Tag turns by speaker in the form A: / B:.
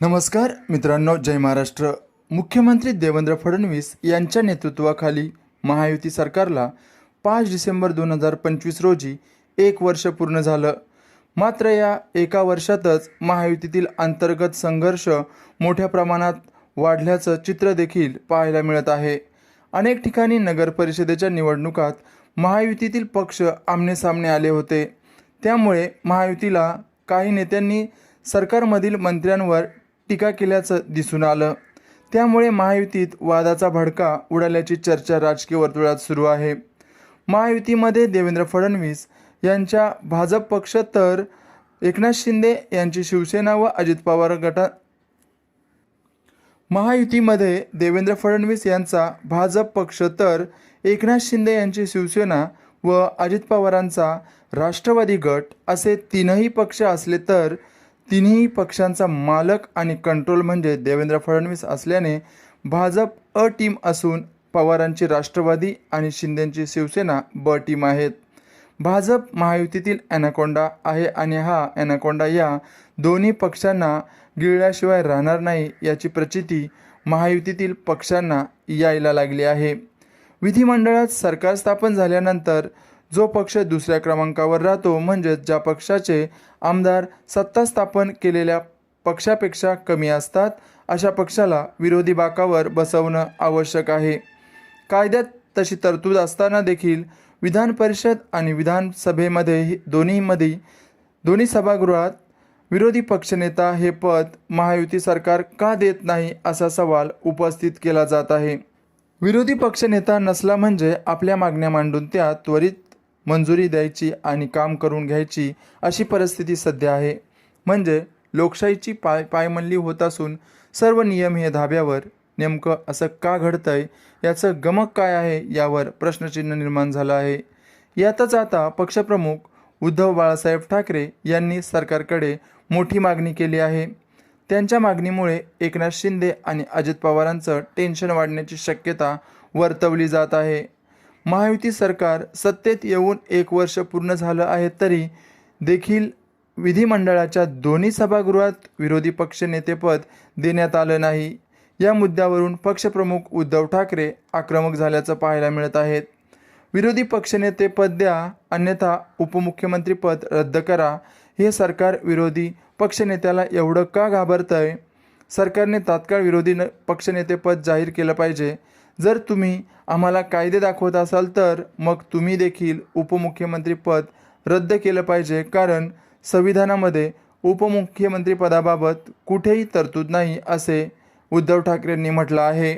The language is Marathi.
A: नमस्कार मित्रांनो, जय महाराष्ट्र। मुख्यमंत्री देवेंद्र फडणवीस यांच्या नेतृत्वाखाली महायुती सरकारला 5 डिसेंबर 2025 रोजी 1 वर्ष पूर्ण झालं। मात्र या एका वर्षातच महायुतीतील अंतर्गत संघर्ष मोठ्या प्रमाणात वाढल्याचं चित्र देखील पाहायला मिळत आहे। अनेक ठिकाणी नगर परिषदेच्या निवडणुकात महायुतीतील पक्ष आमनेसामने आले होते। त्यामुळे महायुतीला काही नेत्यांनी सरकारमधील मंत्र्यांवर टीका केल्याचं दिसून आलं। त्यामुळे महायुतीत वादाचा भडका उडाल्याची चर्चा राजकीय वर्तुळात सुरू आहे। महायुतीमध्ये देवेंद्र फडणवीस यांच्या भाजप पक्ष तर एकनाथ शिंदे यांची शिवसेना व अजित पवार गटात महायुतीमध्ये देवेंद्र फडणवीस यांचा भाजप पक्ष तर एकनाथ शिंदे यांची शिवसेना व अजित पवारांचा राष्ट्रवादी गट असे तीनही पक्ष असले तर तिन्ही पक्षांचा मालक आणि कंट्रोल म्हणजे देवेंद्र फडणवीस असल्याने भाजप अ टीम असून पवारांची राष्ट्रवादी आणि शिंदेंची शिवसेना ब टीम आहेत। भाजप महायुतीतील ॲनाकोंडा आहे आणि हा ॲनाकोंडा या दोन्ही पक्षांना गिळल्याशिवाय राहणार नाही याची प्रचिती महायुतीतील पक्षांना यायला लागली आहे। विधिमंडळात सरकार स्थापन झाल्यानंतर जो पक्ष दुसऱ्या क्रमांकावर राहतो म्हणजे ज्या पक्षाचे आमदार सत्ता स्थापन केलेल्या पक्षापेक्षा कमी असतात अशा पक्षाला विरोधी बाकावर बसवणं आवश्यक आहे। कायद्यात तशी तरतूद असताना देखील विधान परिषद आणि विधानसभेमध्ये दोन्ही सभागृहात विरोधी पक्षनेता हे पद महायुती सरकार का देत नाही असा सवाल उपस्थित केला जात आहे। विरोधी पक्षनेता नसला म्हणजे आपल्या मागण्या मांडून त्या त्वरित मंजुरी द्यायची आणि काम करून घ्यायची अशी परिस्थिती सध्या आहे। म्हणजे लोकशाहीची पायमल्ली होत असून सर्व नियम हे धाब्यावर। नेमकं असं का घडतंय याचं गमक काय आहे यावर प्रश्नचिन्ह निर्माण झालं आहे। यातच आता पक्षप्रमुख उद्धव बाळासाहेब ठाकरे यांनी सरकारकडे मोठी मागणी केली आहे। त्यांच्या मागणीमुळे एकनाथ शिंदे आणि अजित पवारांचं टेन्शन वाढण्याची शक्यता वर्तवली जात आहे। महायुती सरकार सत्तेत येऊन 1 वर्ष पूर्ण झालं आहे तरी देखील विधिमंडळाच्या दोन्ही सभागृहात विरोधी पक्षनेतेपद देण्यात आलं नाही। या मुद्द्यावरून पक्षप्रमुख उद्धव ठाकरे आक्रमक झाल्याचं पाहायला मिळत आहे। विरोधी पक्षनेतेपद द्या अन्यथा उपमुख्यमंत्रीपद रद्द करा। हे सरकार विरोधी पक्षनेत्याला एवढं का घाबरतंय? सरकारने तात्काळ विरोधी पक्षनेतेपद जाहीर केलं पाहिजे। जर तुम्ही आम्हाला कायदे दाखवत असाल तर मग तुम्ही देखील उपमुख्यमंत्रीपद रद्द केलं पाहिजे, कारण संविधानामध्ये उपमुख्यमंत्रीपदाबाबत कुठेही तरतूद नाही असे उद्धव ठाकरेंनी म्हटलं आहे।